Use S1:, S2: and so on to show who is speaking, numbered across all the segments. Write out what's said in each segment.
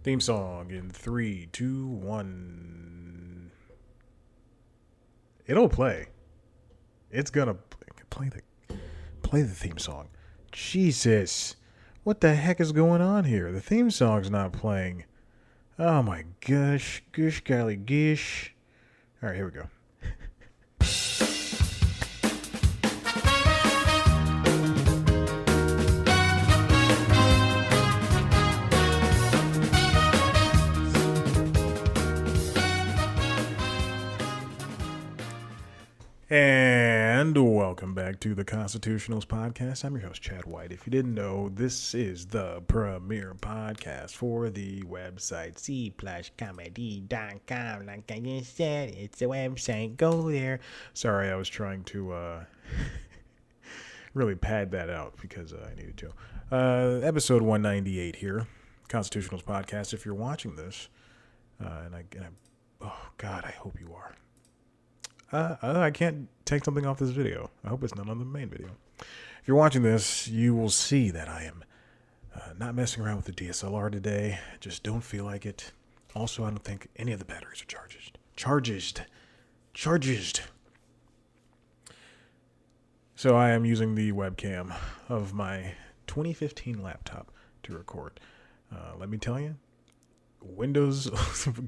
S1: Theme song in 3, 2, 1. It'll play. It's gonna play the theme song. Jesus, what the heck is going on here? The theme song's not playing. Oh my gosh, gosh golly gish. All right, here we go. And welcome back to the Constitutionals Podcast. I'm your host, Chad White. If you didn't know, this is the premier podcast for the website c-comedy.com. Like I just said, it's a website. Go there. Sorry, I was trying to really pad that out because I needed to. Episode 198 here, Constitutionals Podcast. If you're watching this, oh God, I hope you are. I can't take something off this video. I hope it's not on the main video. If you're watching this, you will see that I am not messing around with the DSLR today. Just don't feel like it. Also, I don't think any of the batteries are charged. So I am using the webcam of my 2015 laptop to record. Let me tell you, Windows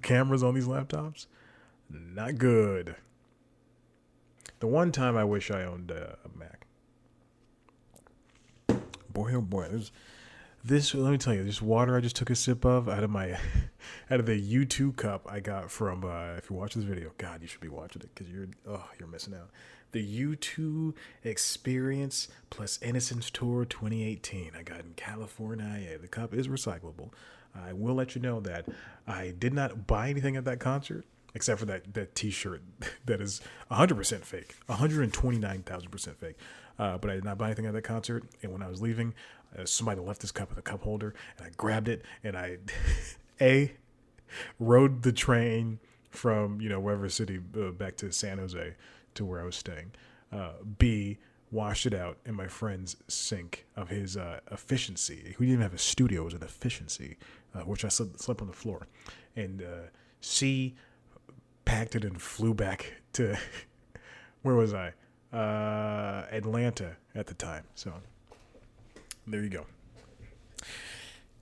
S1: cameras on these laptops, not good. The one time I wish I owned a Mac. Boy, oh boy. This, let me tell you, this water I just took a sip of out of the U2 cup I got from, if you watch this video, God, you should be watching it because you're missing out. The U2 Experience plus Innocence Tour 2018. I got in California. The cup is recyclable. I will let you know that I did not buy anything at that concert. Except for that t-shirt that is 100% fake, 129,000% fake. But I did not buy anything at that concert. And when I was leaving, somebody left this cup in the cup holder, and I grabbed it, and I, rode the train from, wherever city back to San Jose to where I was staying. B, washed it out in my friend's sink of his efficiency. He didn't even have a studio. It was an efficiency, which I slept on the floor. And C, packed it and flew back to where was I? Atlanta at the time. So there you go.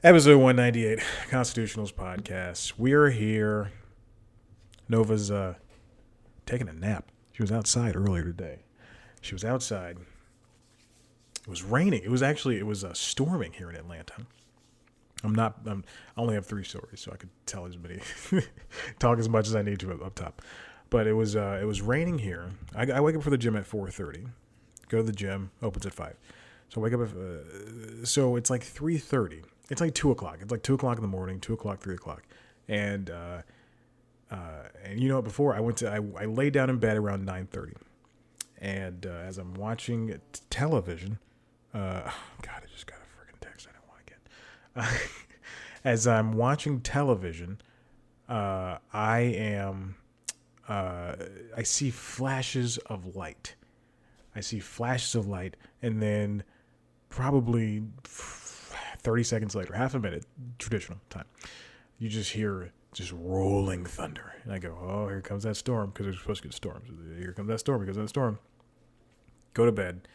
S1: Episode 198, Constitutionals Podcast. We're here. Nova's taking a nap. She was outside earlier today. She was outside. It was raining. It was storming here in Atlanta. I only have 3 stories, so I could tell as many, talk as much as I need to up top. But it was raining here. I wake up for the gym at 4:30. Go to the gym. Opens at 5. So I wake up. So it's like 3:30. It's like 2 o'clock. It's like 2 o'clock in the morning. 2 o'clock, 3 o'clock. And before I lay down in bed around 9:30. And as I'm watching television, God, I just got a freaking text. I didn't want to get. As I'm watching television, I see flashes of light. And then probably 30 seconds later, half a minute, traditional time, you just hear just rolling thunder. And I go, oh, here comes that storm, because we're supposed to get storms. Here comes that storm, because of that storm. Go to bed,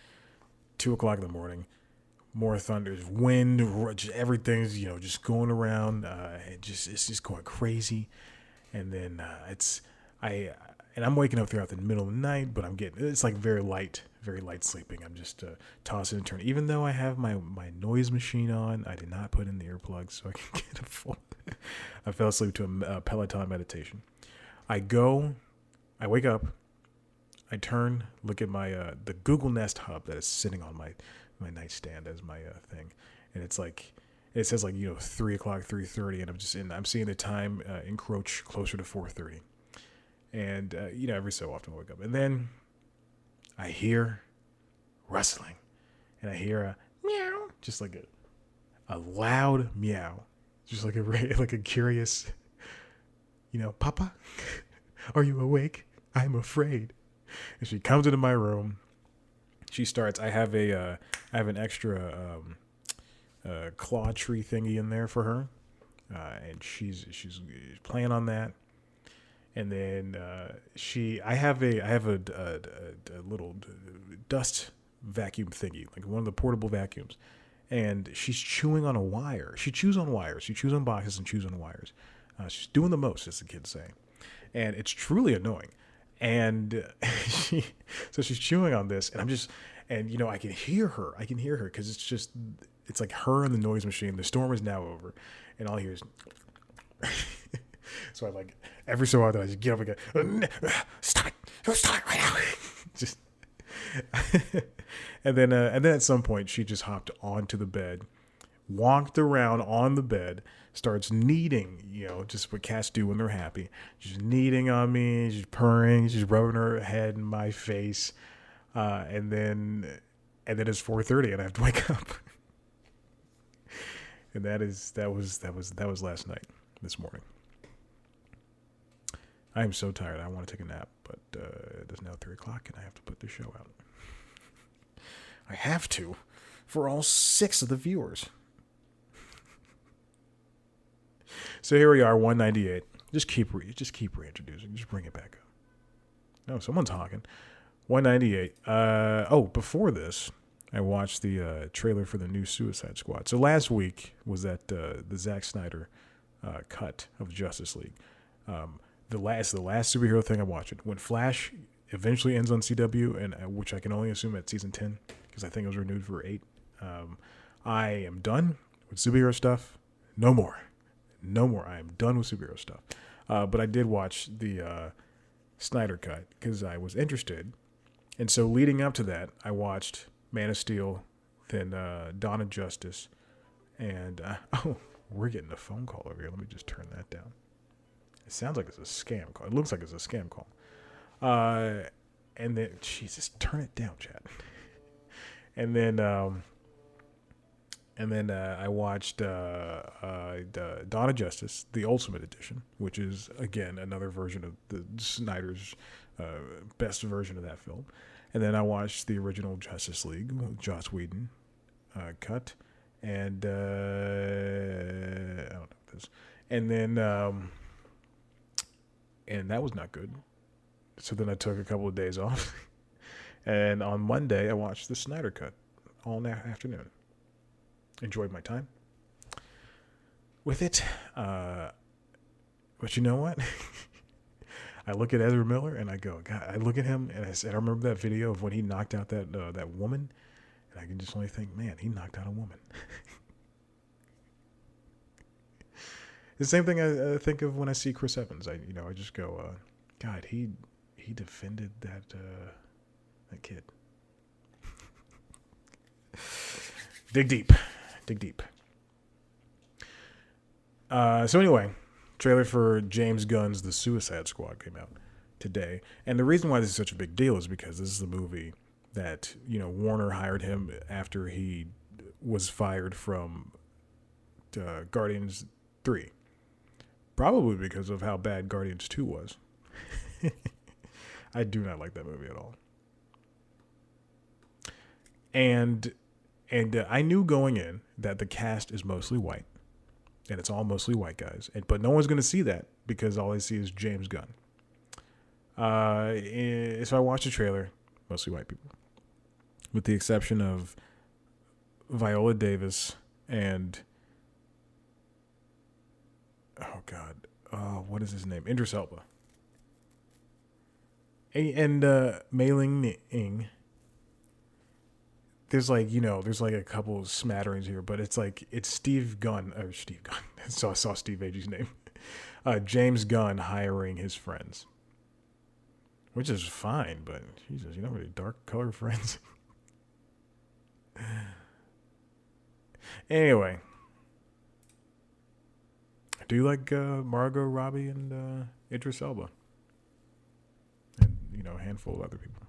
S1: 2 o'clock in the morning. More thunder, wind, just everything's just going around. It's just going crazy, and then I'm waking up throughout the middle of the night, but it's like very light sleeping. I'm just tossing and turning. Even though I have my noise machine on, I did not put in the earplugs so I can get a full. I fell asleep to a Peloton meditation. I wake up, I turn, look at my the Google Nest Hub that is sitting on my nightstand as my thing, and it says 3 o'clock, 3:30, and I'm seeing the time encroach closer to 4:30, and every so often I wake up, and then I hear rustling, and I hear a meow, just like a loud meow, just like a curious, Papa, are you awake? I'm afraid. And she comes into my room. She starts. I have an extra claw tree thingy in there for her. and she's playing on that. And then I have a little dust vacuum thingy, like one of the portable vacuums, and she's chewing on a wire. She chews on wires. She chews on boxes and chews on wires. She's doing the most, as the kids say, and it's truly annoying. And so she's chewing on this, and I can hear her. Because it's like her and the noise machine. The storm is now over, and all I hear is. So I like every so often I just get up and go, stop it right now. Just and then at some point she just hopped onto the bed, walked around on the bed, starts kneading, just what cats do when they're happy. She's kneading on me, she's purring, she's rubbing her head in my face, and then it's 4:30 and I have to wake up. And that was last night. This morning. I am so tired. I want to take a nap, but it is now 3 o'clock and I have to put the show out. I have to, for all 6 of the viewers. So here we are, 198. Just keep reintroducing. Just bring it back up. No, someone's talking. 198. Before this, I watched the trailer for the new Suicide Squad. So last week was that the Zack Snyder cut of Justice League. The last superhero thing I watched. When Flash eventually ends on CW, and which I can only assume at season 10, because I think it was renewed for 8. I am done with superhero stuff. No more. I am done with superhero stuff. But I did watch the Snyder cut because I was interested. And so leading up to that, I watched Man of Steel, then Dawn of Justice, and we're getting a phone call over here. Let me just turn that down. It sounds like it's a scam call. It looks like it's a scam call. And then, Jesus, turn it down, chat. And then I watched Dawn of Justice, the Ultimate Edition, which is, again, another version of the Snyder's best version of that film. And then I watched the original Justice League, Joss Whedon cut. And I don't know this. And then and that was not good. So then I took a couple of days off. And on Monday, I watched the Snyder cut all afternoon. Enjoyed my time with it. But you know what? I look at Ezra Miller and I go, God, I look at him and I said, I remember that video of when he knocked out that woman. And I can just only think, man, he knocked out a woman. The same thing I think of when I see Chris Evans. I just go, God, he defended that kid. Dig deep. So anyway, trailer for James Gunn's The Suicide Squad came out today, and the reason why this is such a big deal is because this is the movie that Warner hired him after he was fired from Guardians 3. Probably because of how bad Guardians 2 was. I do not like that movie at all. And I knew going in that the cast is mostly white. And it's all mostly white guys. But no one's going to see that because all I see is James Gunn. So I watched the trailer, mostly white people. With the exception of Viola Davis and... Oh, God. What is his name? Idris Elba. And Mei Ling Ing. There's a couple smatterings here, but it's Steve Gunn. So I saw Steve Agee's name. James Gunn hiring his friends. Which is fine, but Jesus, really dark colored friends. Anyway. Do you like Margot Robbie and Idris Elba? And, a handful of other people.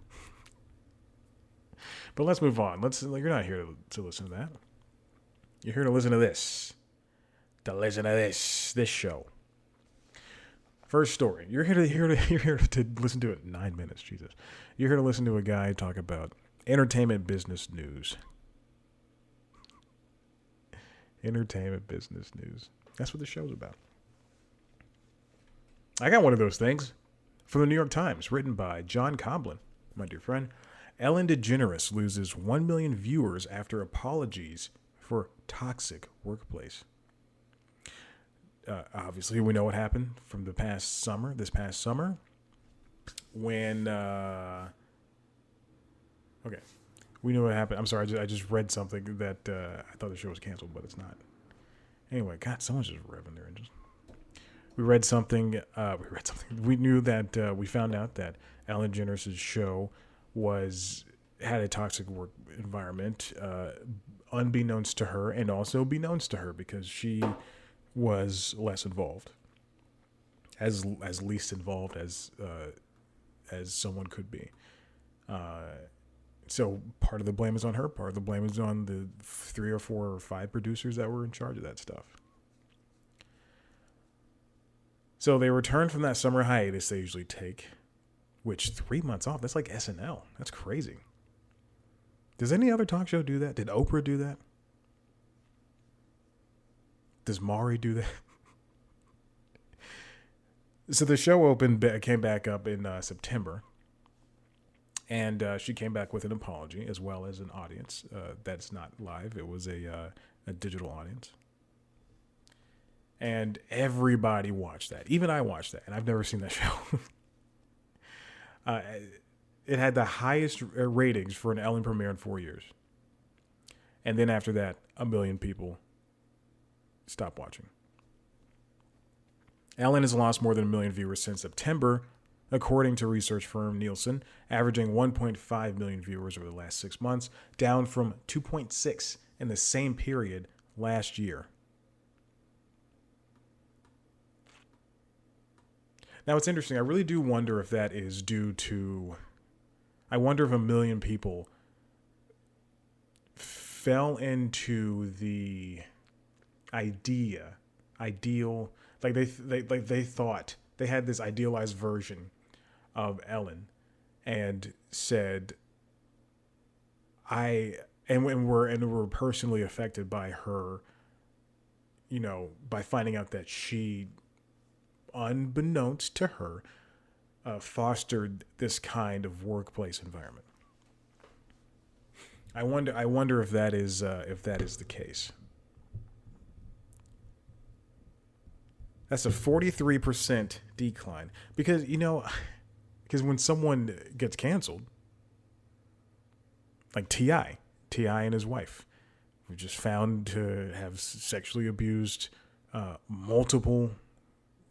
S1: But let's move on. You're not here to listen to that. You're here to listen to this. This show. First story. You're here to listen to it in 9 minutes, Jesus. You're here to listen to a guy talk about entertainment business news. Entertainment business news. That's what the show's about. I got one of those things from the New York Times, written by John Coblin, my dear friend. Ellen DeGeneres loses 1 million viewers after apologies for toxic workplace. Obviously, we know what happened from this past summer, when, okay, we know what happened. I'm sorry, I just read something that I thought the show was canceled, but it's not. Anyway, God, someone's just revving there. We read something. We knew that we found out that Ellen DeGeneres' show had a toxic work environment, unbeknownst to her, and also beknownst to her because she was less involved, as least involved as someone could be. So part of the blame is on her. Part of the blame is on the 3 or 4 or 5 producers that were in charge of that stuff. So they returned from that summer hiatus they usually take, which 3 months off, that's like SNL. That's crazy. Does any other talk show do that? Did Oprah do that? Does Maury do that? So the show came back up in September. And she came back with an apology as well as an audience. That's not live. It was a digital audience. And everybody watched that. Even I watched that. And I've never seen that show. It had the highest ratings for an Ellen premiere in 4 years. And then after that, 1 million people stopped watching. Ellen has lost more than 1 million viewers since September, according to research firm Nielsen, averaging 1.5 million viewers over the last 6 months, down from 2.6 in the same period last year. Now, it's interesting. I really do wonder if that is due to... I wonder if 1 million people fell into the ideal... Like they thought they had this idealized version of Ellen and said, we're personally affected by her, by finding out that she, unbeknownst to her, fostered this kind of workplace environment. I wonder if that is the case. That's a 43% decline because when someone gets canceled, like T.I. and his wife were just found to have sexually abused multiple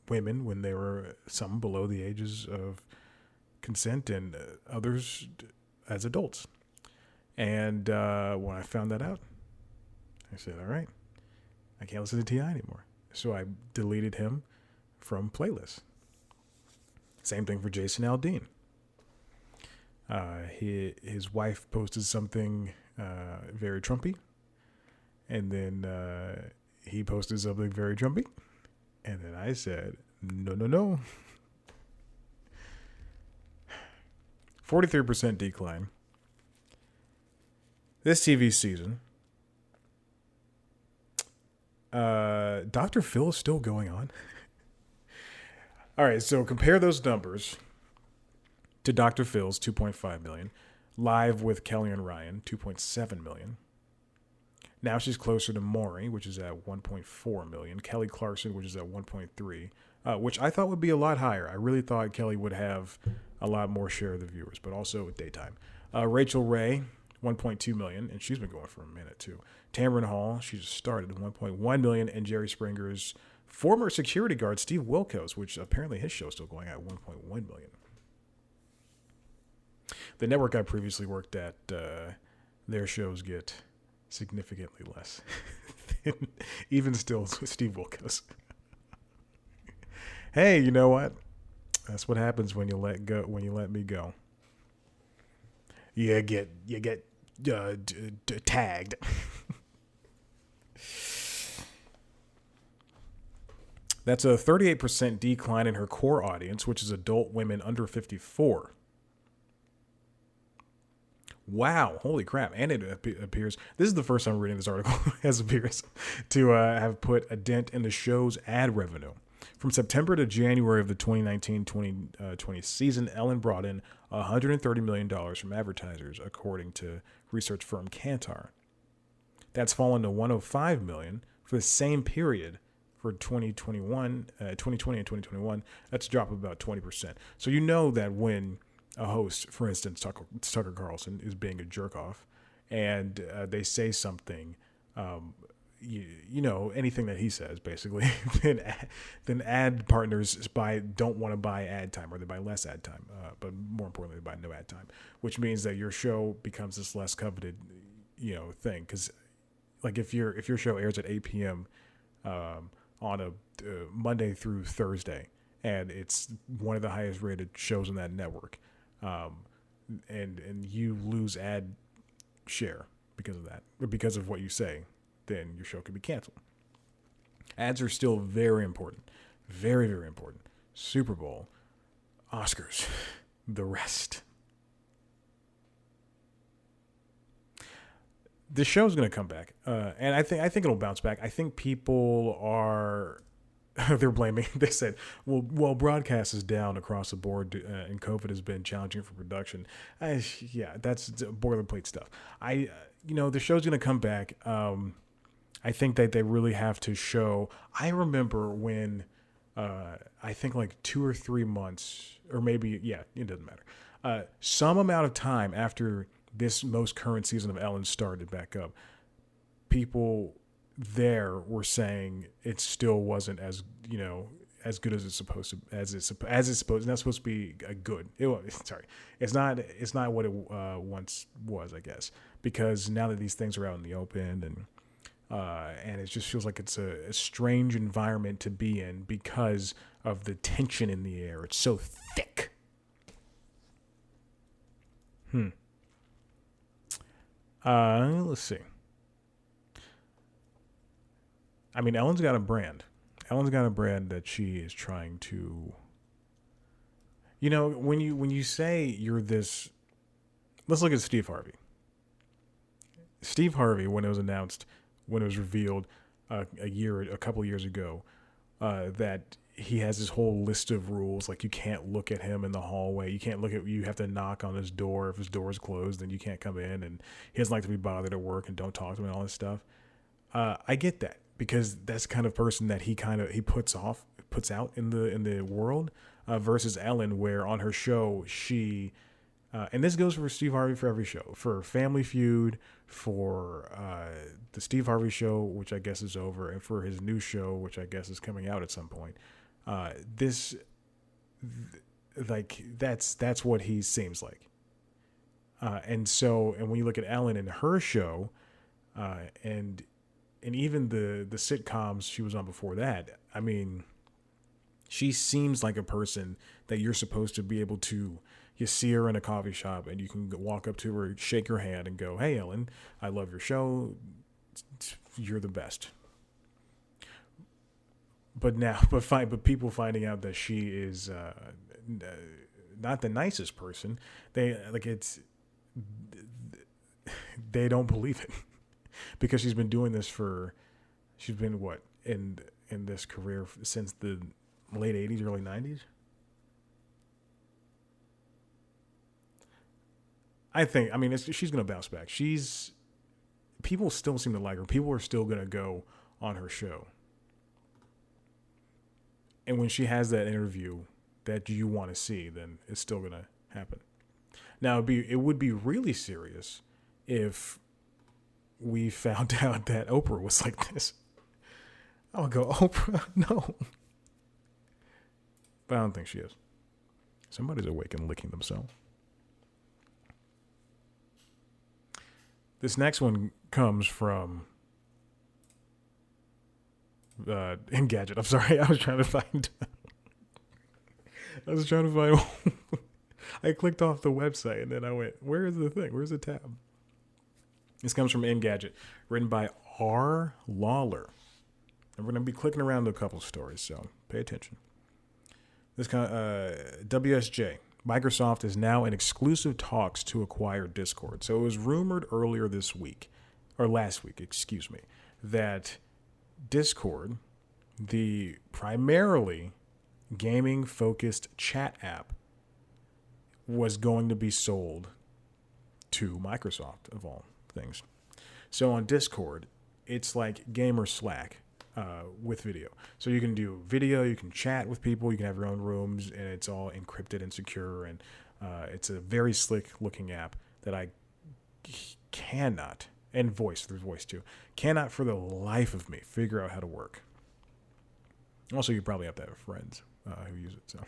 S1: women when they were some below the ages of consent and others as adults. And when I found that out, I said, all right, I can't listen to T.I. anymore. So I deleted him from playlists. Same thing for Jason Aldean. His wife posted something very Trumpy. And then he posted something very Trumpy. And then I said, no. 43% decline. This TV season, Dr. Phil is still going on. All right, so compare those numbers to Dr. Phil's 2.5 million, Live with Kelly and Ryan, 2.7 million. Now she's closer to Maury, which is at 1.4 million. Kelly Clarkson, which is at 1.3, which I thought would be a lot higher. I really thought Kelly would have a lot more share of the viewers, but also daytime. Rachel Ray, 1.2 million, and she's been going for a minute too. Tamron Hall, she just started at 1.1 million, and Jerry Springer's former security guard Steve Wilkos, which apparently his show is still going at 1.1 million. The network I previously worked at, their shows get significantly less. Even still, Steve Wilkos. Hey, you know what? That's what happens when you let me go. You get tagged. That's a 38% decline in her core audience, which is adult women under 54. Wow, holy crap. And it appears, this is the first time I'm reading this article, as appears to have put a dent in the show's ad revenue. From September to January of the 2019-2020 season, Ellen brought in $130 million from advertisers, according to research firm Kantar. That's fallen to $105 million for the same period for 2020 and 2021. That's a drop of about 20%. So you know that when a host, for instance, Tucker Carlson, is being a jerk off, and they say something, anything that he says, basically, then ad partners don't want to buy ad time, or they buy less ad time, but more importantly, they buy no ad time, which means that your show becomes this less coveted, thing. Because, like, if your show airs at 8 p.m. On a Monday through Thursday, and it's one of the highest rated shows on that network, and you lose ad share because of that, or because of what you say, then your show could be canceled. Ads are still very important. Very, very important. Super Bowl, Oscars, the rest. The show's going to come back, and I think it'll bounce back. I think people are they're blaming. They said, well, broadcast is down across the board, and COVID has been challenging for production. Yeah, that's boilerplate stuff. The show's going to come back. I think that they really have to show. I remember when I think like 2 or 3 months, or maybe, it doesn't matter. Some amount of time after this most current season of Ellen started back up, people there were saying it still wasn't as good as it's supposed to, as it's not supposed to be good. It's not what it once was, I guess, because now that these things are out in the open, and it just feels like it's a strange environment to be in because of the tension in the air. It's so thick. Let's see. I mean, Ellen's got a brand. Ellen's got a brand that she is trying to. When you say you're this, let's look at Steve Harvey. Steve Harvey, when it was announced, when it was revealed a couple of years ago, that he has this whole list of rules, like you can't look at him in the hallway, you have to knock on his door. If his door is closed, then you can't come in, and he doesn't like to be bothered at work, and don't talk to him and all this stuff. I get that, because that's the kind of person that he puts out in the world, versus Ellen, where on her show she and this goes for Steve Harvey for every show, for Family Feud, for the Steve Harvey show, which I guess is over, and for his new show, which I guess is coming out at some point. That's what he seems like. And when you look at Ellen and her show, and even the sitcoms she was on before that, I mean, she seems like a person that you're supposed to be able to. You see her in a coffee shop, and you can walk up to her, shake her hand, and go, "Hey, Ellen, I love your show. You're the best." But people finding out that she is not the nicest person, they don't believe it, because she's been doing this she's been in this career since the late 80s, early 90s. She's going to bounce back. People still seem to like her. People are still going to go on her show. And when she has that interview that you want to see, then it's still going to happen. Now, it would be really serious if we found out that Oprah was like this. I would go, Oprah, no. But I don't think she is. Somebody's awake and licking themselves. This next one comes from Engadget. I'm sorry, I was trying to find. I clicked off the website, and then I went, "Where is the thing? Where's the tab?" This comes from Engadget, written by R. Lawler, and we're gonna be clicking around to a couple stories, so pay attention. This WSJ. Microsoft is now in exclusive talks to acquire Discord. So it was rumored earlier this week, or last week, excuse me, that Discord, the primarily gaming focused chat app, was going to be sold to Microsoft, of all things. So on Discord, it's like gamer Slack with video. So you can do video, you can chat with people, you can have your own rooms, and it's all encrypted and secure. And it's a very slick looking app that I cannot, and there's voice too, cannot for the life of me figure out how to work. Also, you probably have to have friends who use it. So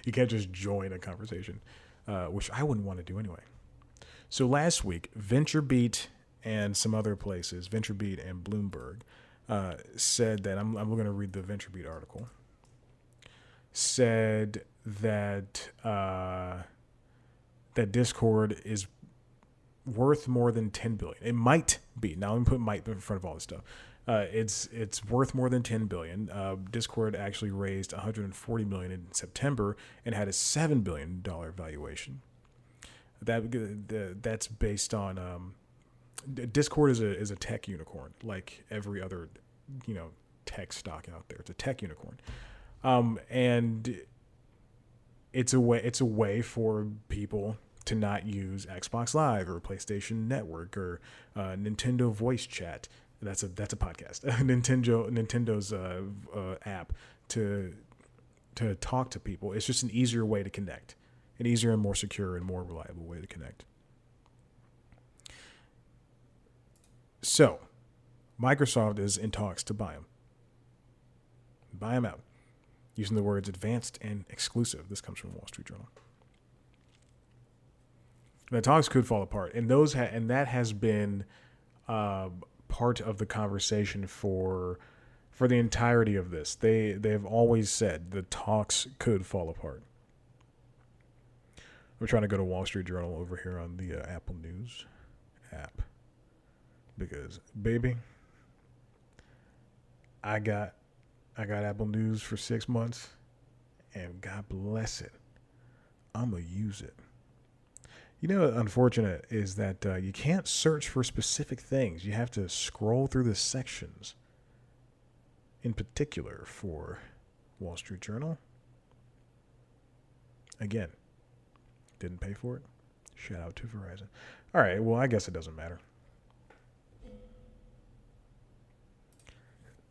S1: you can't just join a conversation, which I wouldn't want to do anyway. So last week, VentureBeat and some other places, VentureBeat and Bloomberg, said that, I'm going to read the VentureBeat article, said that that Discord is worth more than $10 billion. It might be. Now I'm putting "might" in front of all this stuff. It's worth more than $10 billion. Discord actually raised $140 million in September and had a $7 billion valuation. That's based on Discord is a tech unicorn, like every other tech stock out there. It's a tech unicorn, and it's a way for people to not use Xbox Live or PlayStation Network or Nintendo Voice Chat. That's a podcast. Nintendo's app to talk to people. It's just an easier way to connect, an easier and more secure and more reliable way to connect. So, Microsoft is in talks to buy them. Buy them out, using the words advanced and exclusive. This comes from Wall Street Journal. The talks could fall apart, and that has been part of the conversation for the entirety of this. They've always said the talks could fall apart. We're trying to go to Wall Street Journal over here on the Apple News app, because baby, I got Apple News for 6 months, and God bless it, I'm gonna use it. You know, unfortunate is that you can't search for specific things. You have to scroll through the sections. In particular, for Wall Street Journal. Again, didn't pay for it. Shout out to Verizon. All right, well, I guess it doesn't matter.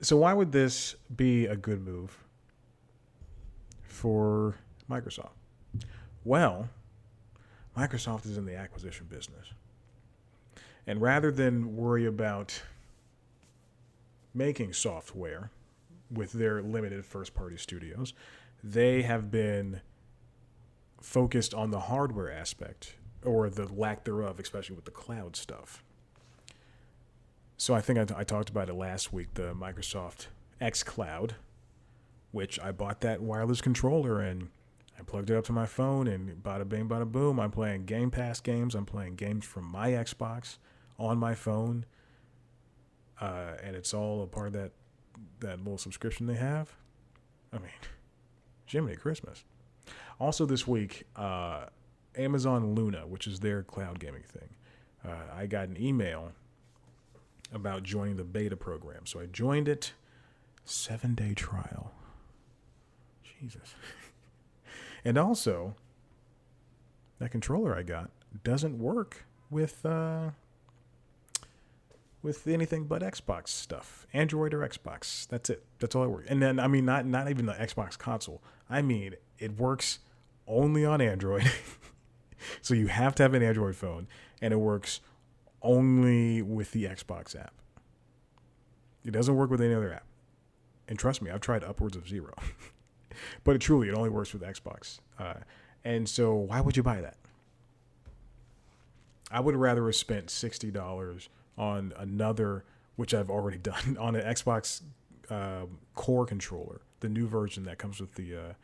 S1: So why would this be a good move for Microsoft? Well, Microsoft is in the acquisition business. And rather than worry about making software with their limited first-party studios, they have been focused on the hardware aspect, or the lack thereof, especially with the cloud stuff. So I think I talked about it last week, the Microsoft xCloud, which I bought that wireless controller and I plugged it up to my phone, and bada bing, bada boom, I'm playing Game Pass games. I'm playing games from my Xbox on my phone, and it's all a part of that little subscription they have. I mean, Jiminy Christmas. Also this week, Amazon Luna, which is their cloud gaming thing, I got an email about joining the beta program. So I joined it. 7-day trial. Jesus. And also, that controller I got doesn't work with anything but Xbox stuff, Android or Xbox. That's it. That's all it works. And then, I mean, not even the Xbox console. I mean, it works only on Android. So you have to have an Android phone, and it works only with the Xbox app. It doesn't work with any other app. And trust me, I've tried upwards of 0. But it only works with Xbox. And so why would you buy that? I would rather have spent $60 on another, which I've already done, on an Xbox core controller, the new version that comes with the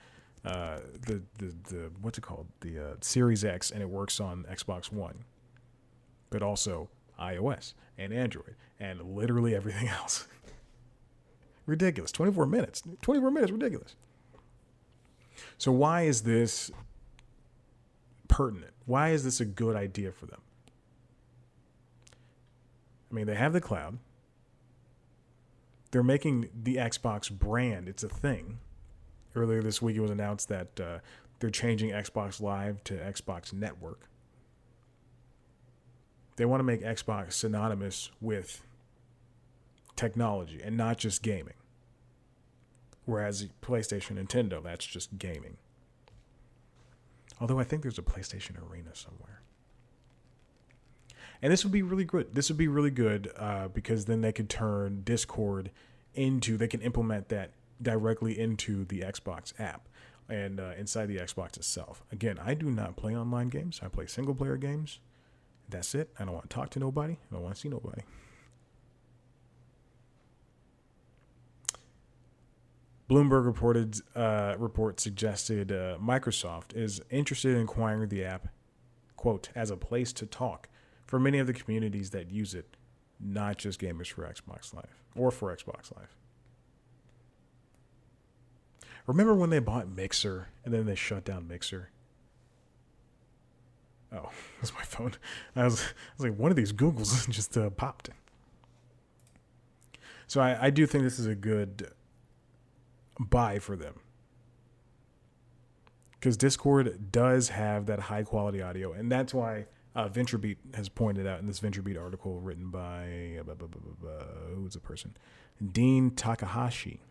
S1: what's it called? The Series X, and it works on Xbox One. But also iOS and Android and literally everything else. Ridiculous. 24 minutes. 24 minutes, ridiculous. So why is this pertinent? Why is this a good idea for them? I mean, they have the cloud. They're making the Xbox brand. It's a thing. Earlier this week, it was announced that they're changing Xbox Live to Xbox Network. They want to make Xbox synonymous with technology and not just gaming. Whereas PlayStation, Nintendo, that's just gaming. Although I think there's a PlayStation Arena somewhere. And this would be really good. This would be really good because then they could turn Discord into, they can implement that directly into the Xbox app and inside the Xbox itself. Again, I do not play online games. I play single player games. That's it. I don't want to talk to nobody. I don't want to see nobody. Bloomberg report suggested Microsoft is interested in acquiring the app, quote, as a place to talk for many of the communities that use it, not just gamers for Xbox Live or for Xbox Live. Remember when they bought Mixer and then they shut down Mixer? Oh, that's my phone. I was like, one of these Googles just popped. So I do think this is a good buy for them. Because Discord does have that high quality audio. And that's why VentureBeat has pointed out in this VentureBeat article written by, who was the person? Dean Takahashi.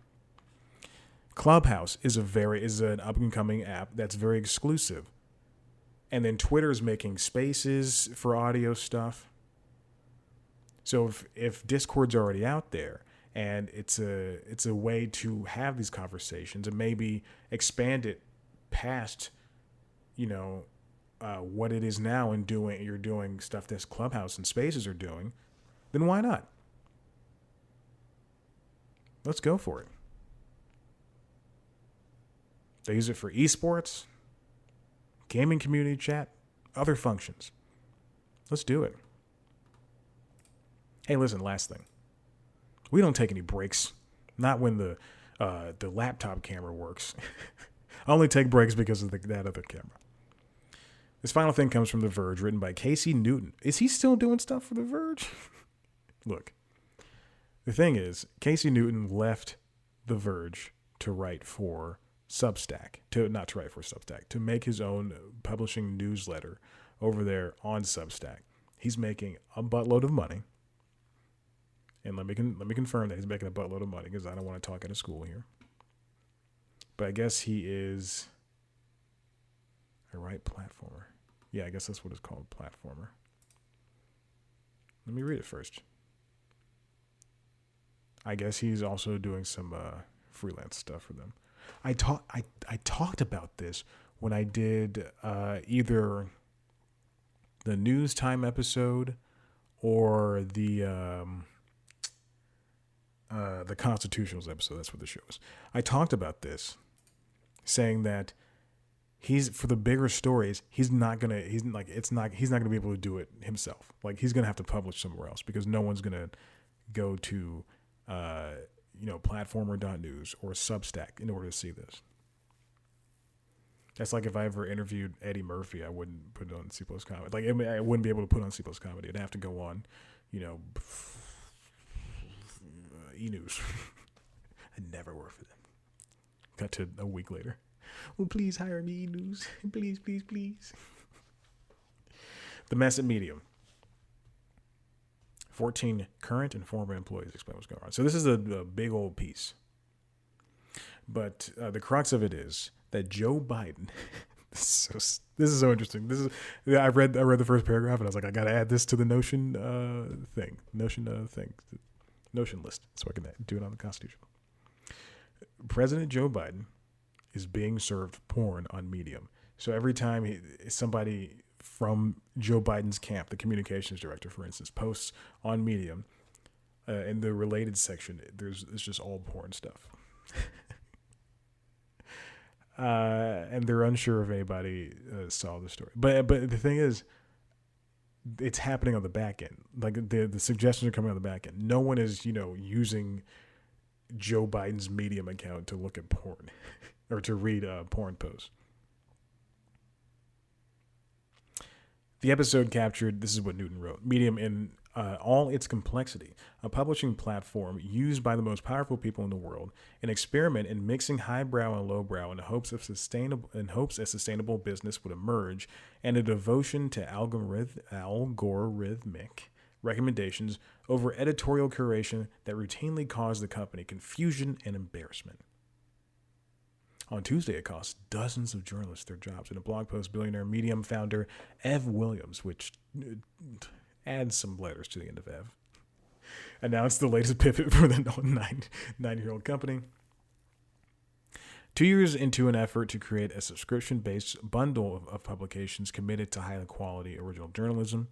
S1: Clubhouse is an up and coming app that's very exclusive. And then Twitter is making spaces for audio stuff. So if Discord's already out there and it's a way to have these conversations and maybe expand it past, what it is now and you're doing stuff that Clubhouse and Spaces are doing, then why not? Let's go for it. They use it for esports, gaming community chat, other functions. Let's do it. Hey, listen, last thing. We don't take any breaks. Not when the laptop camera works. I only take breaks because of that other camera. This final thing comes from The Verge, written by Casey Newton. Is he still doing stuff for The Verge? Look, the thing is, Casey Newton left The Verge to write for Substack, to make his own publishing newsletter over there on Substack. He's making a buttload of money. And let me confirm that he's making a buttload of money because I don't want to talk out of school here. But I guess he is a right platformer. Yeah, I guess that's what it's called, platformer. Let me read it first. I guess he's also doing some freelance stuff for them. I talked about this when I did either the news time episode or the Constitutionals episode. That's what the show is. I talked about this, saying that he's, for the bigger stories, he's not gonna be able to do it himself. Like, he's gonna have to publish somewhere else because no one's gonna go to platformer.news or Substack in order to see this. That's like if I ever interviewed Eddie Murphy, I wouldn't put it on C Plus Comedy. Like, I wouldn't be able to put it on C Plus Comedy. It'd have to go on, E-News. I'd never work for them. Got to a week later. Well, please hire me, E-News. Please, please, please. The mess at Medium. 14 current and former employees explain what's going on. So this is a big old piece. But the crux of it is that Joe Biden, this is so interesting. I read the first paragraph and I was like, I got to add this to the Notion Notion list so I can do it on the Constitution. President Joe Biden is being served porn on Medium. So every time somebody from Joe Biden's camp, the communications director, for instance, posts on Medium, in the related section, it's just all porn stuff. And they're unsure if anybody saw the story. But the thing is, it's happening on the back end. Like, the suggestions are coming on the back end. No one is, using Joe Biden's Medium account to look at porn or to read porn posts. The episode captured, this is what Newton wrote, Medium in all its complexity, a publishing platform used by the most powerful people in the world, an experiment in mixing highbrow and lowbrow in hopes a sustainable business would emerge, and a devotion to algorithmic recommendations over editorial curation that routinely caused the company confusion and embarrassment. On Tuesday, it cost dozens of journalists their jobs. In a blog post, billionaire Medium founder Ev Williams, which adds some letters to the end of Ev, announced the latest pivot for the nine-year-old company. 2 years into an effort to create a subscription-based bundle of publications committed to high-quality original journalism,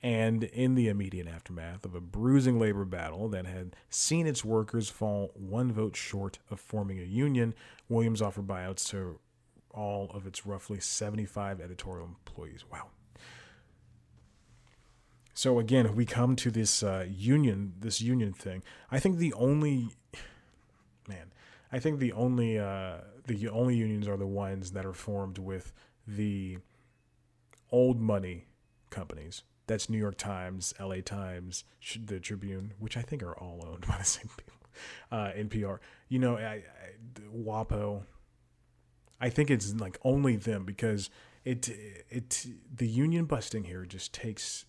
S1: and in the immediate aftermath of a bruising labor battle that had seen its workers fall one vote short of forming a union, Williams offered buyouts to all of its roughly 75 editorial employees. Wow. So again, we come to this union thing. I think the only unions are the ones that are formed with the old money companies. That's New York Times, LA Times, the Tribune, which I think are all owned by the same people. NPR, WAPO. I think it's like only them, because the union busting here just takes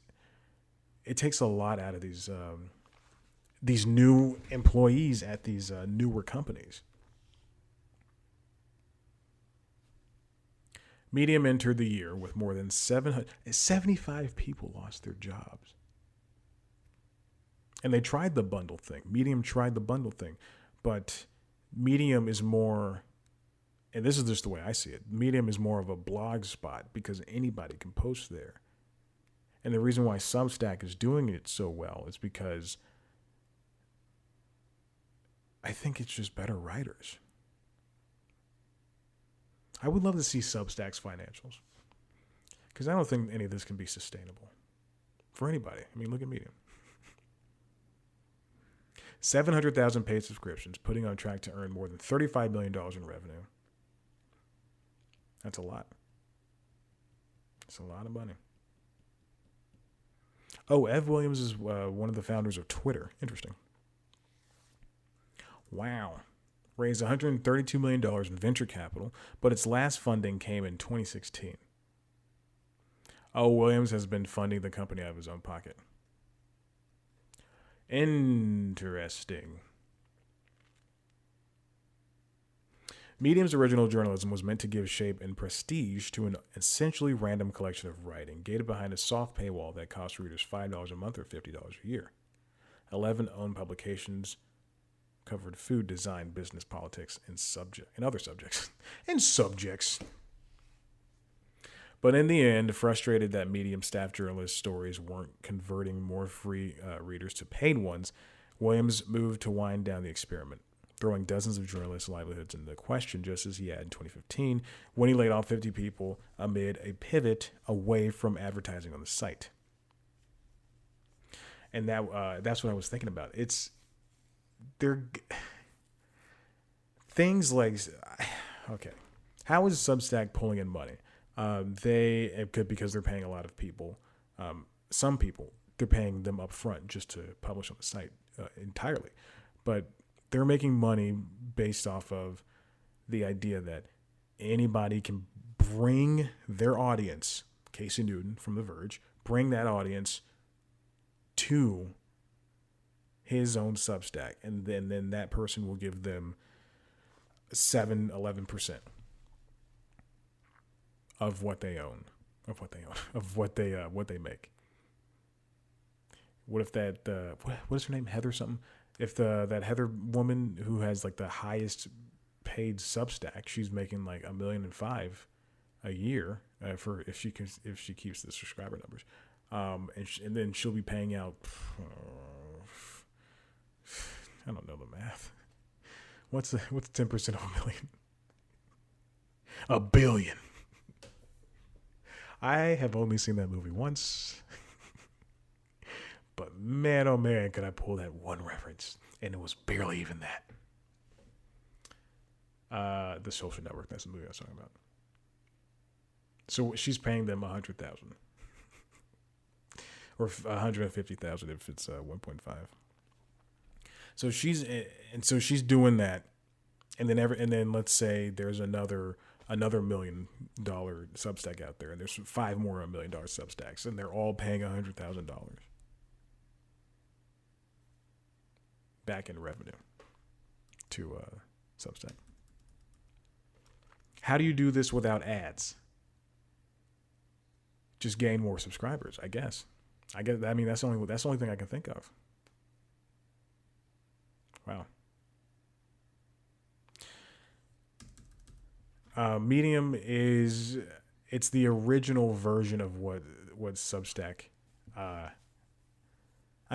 S1: a lot out of these new employees at these newer companies. Medium entered the year with more than 75 people lost their jobs. And they tried the bundle thing. Medium tried the bundle thing. But Medium is more, and this is just the way I see it, Medium is more of a blog spot because anybody can post there. And the reason why Substack is doing it so well is because I think it's just better writers. I would love to see Substack's financials, because I don't think any of this can be sustainable for anybody. I mean, look at Medium. 700,000 paid subscriptions, putting on track to earn more than $35 million in revenue. That's a lot. It's a lot of money. Oh, Ev Williams is one of the founders of Twitter. Interesting. Wow. Raised $132 million in venture capital, but its last funding came in 2016. Oh, Williams has been funding the company out of his own pocket. Interesting. Medium's original journalism was meant to give shape and prestige to an essentially random collection of writing, gated behind a soft paywall that cost readers $5 a month or $50 a year. 11 owned publications covered food, design, business, politics, and other subjects. But in the end, frustrated that Medium staff journalist stories weren't converting more free readers to paid ones, Williams moved to wind down the experiment, throwing dozens of journalists' livelihoods into question, just as he had in 2015 when he laid off 50 people amid a pivot away from advertising on the site. And that's what I was thinking about. They're things like, okay, how is Substack pulling in money? Because they're paying a lot of people. Some people, they're paying them up front just to publish on the site entirely. But they're making money based off of the idea that anybody can bring their audience, Casey Newton from The Verge, bring that audience to his own Substack, and then that person will give them 11% of what they own, of what they make. What if that what is her name, Heather something? If that Heather woman who has like the highest paid Substack, she's making like $1.5 million a year for if she keeps the subscriber numbers, and then she'll be paying out. I don't know the math. What's 10% of $1 million? $1 billion. I have only seen that movie once. But man, oh man, could I pull that one reference. And it was barely even that. The Social Network, that's the movie I was talking about. So she's paying them $100,000. or 150,000 if it's 1.5. So she's doing that, and then let's say there's another $1 million Substack out there, and there's 5 more $1 million Substacks, and they're all paying $100,000 back in revenue to Substack. How do you do this without ads? Just gain more subscribers, I guess. I mean, that's the only thing I can think of. Wow. Medium it's the original version of what Substack. I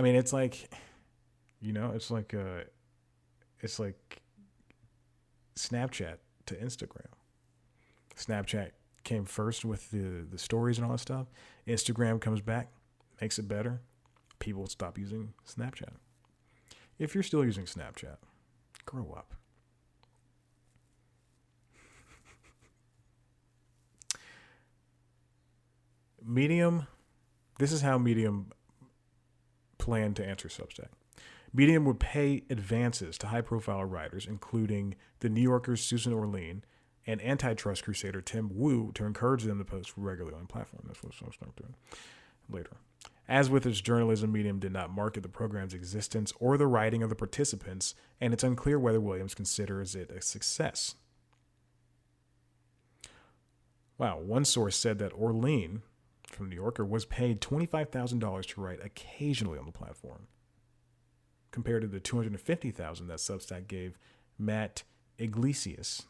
S1: mean, it's like, it's like Snapchat to Instagram. Snapchat came first with the stories and all that stuff. Instagram comes back, makes it better. People stop using Snapchat. If you're still using Snapchat, grow up. Medium, this is how Medium planned to answer Substack. Medium would pay advances to high-profile writers, including The New Yorker's Susan Orlean and antitrust crusader Tim Wu, to encourage them to post regularly on the platform. That's what Substack doing later. As with its journalism, Medium did not market the program's existence or the writing of the participants, and it's unclear whether Williams considers it a success. Wow, one source said that Orlean from New Yorker was paid $25,000 to write occasionally on the platform, compared to the $250,000 that Substack gave Matt Iglesias,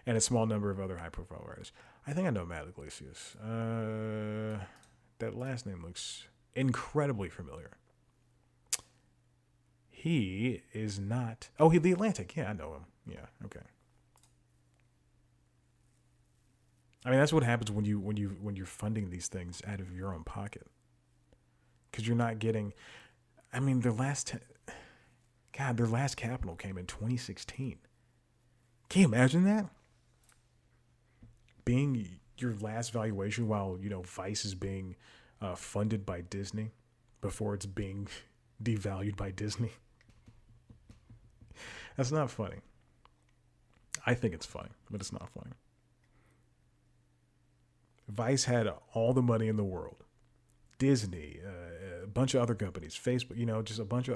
S1: and a small number of other high-profile writers. I think I know Matt Iglesias. That last name looks incredibly familiar. He is not. Oh, The Atlantic. Yeah, I know him. Yeah, okay. I mean, that's what happens when you're funding these things out of your own pocket, because you're not getting. I mean, their last capital came in 2016. Can you imagine that? Being your last valuation while, Vice is being funded by Disney before it's being devalued by Disney. That's not funny. I think it's funny, but it's not funny. Vice had all the money in the world. Disney, a bunch of other companies, Facebook, just a bunch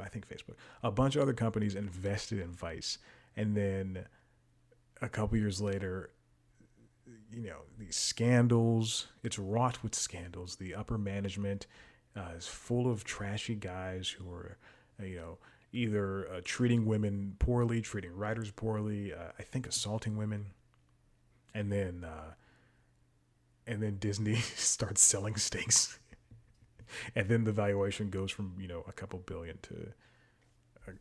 S1: of other companies invested in Vice. And then a couple years later, these scandals, it's wrought with scandals. The upper management is full of trashy guys who are, either treating women poorly, treating writers poorly, I think assaulting women. And then Disney starts selling stakes. And then the valuation goes from, a couple billion to a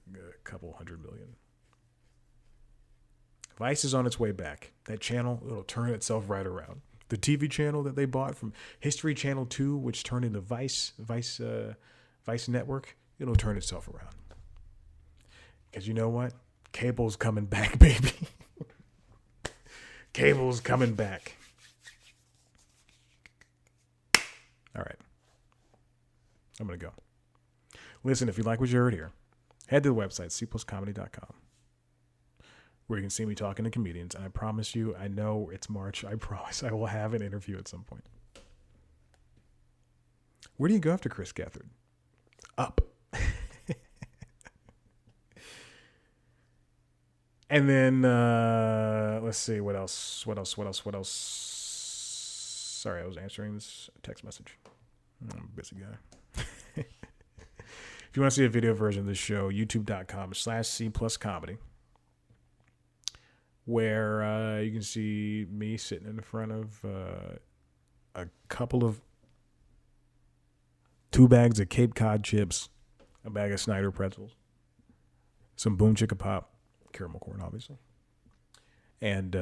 S1: couple $100 million. Vice is on its way back. That channel, it'll turn itself right around. The TV channel that they bought from History Channel 2, which turned into Vice Network, it'll turn itself around. Because you know what? Cable's coming back, baby. Cable's coming back. All right. I'm going to go. Listen, if you like what you heard here, head to the website, cpluscomedy.com, where you can see me talking to comedians. And I promise you, I know it's March. I promise I will have an interview at some point. Where do you go after Chris Gethard? Up. And then, let's see, what else? Sorry, I was answering this text message. I'm a busy guy. If you want to see a video version of this show, youtube.com/C+comedy, where you can see me sitting in front of a couple of 2 bags of Cape Cod chips, a bag of Snyder pretzels, some Boom Chicka Pop, caramel corn, obviously, and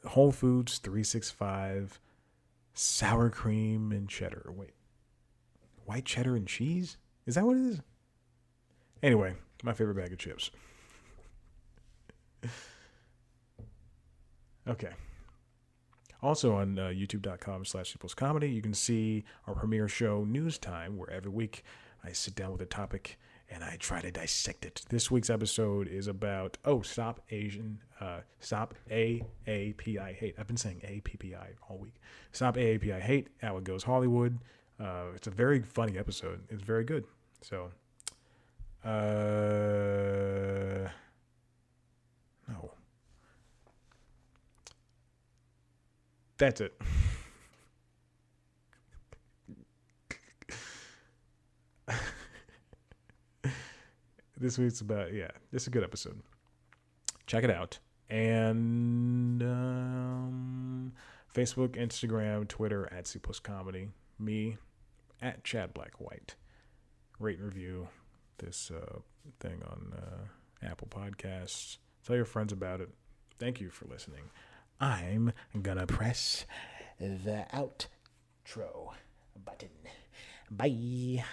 S1: Whole Foods 365 sour cream and cheddar. Wait, white cheddar and cheese? Is that what it is? Anyway, my favorite bag of chips. Okay. Also on youtube.com/comedy, you can see our premiere show News Time, where every week I sit down with a topic and I try to dissect it. This week's episode is about stop AAPI hate. I've been saying APPI all week. Stop AAPI hate. How it goes Hollywood. It's a very funny episode. It's very good. So, no, that's it. This week's about it's a good episode. Check it out. And Facebook, Instagram, Twitter @CPlusComedy. Me @ChadBlackWhite. Rate and review this thing on Apple Podcasts. Tell your friends about it. Thank you for listening. I'm gonna press the outro button. Bye.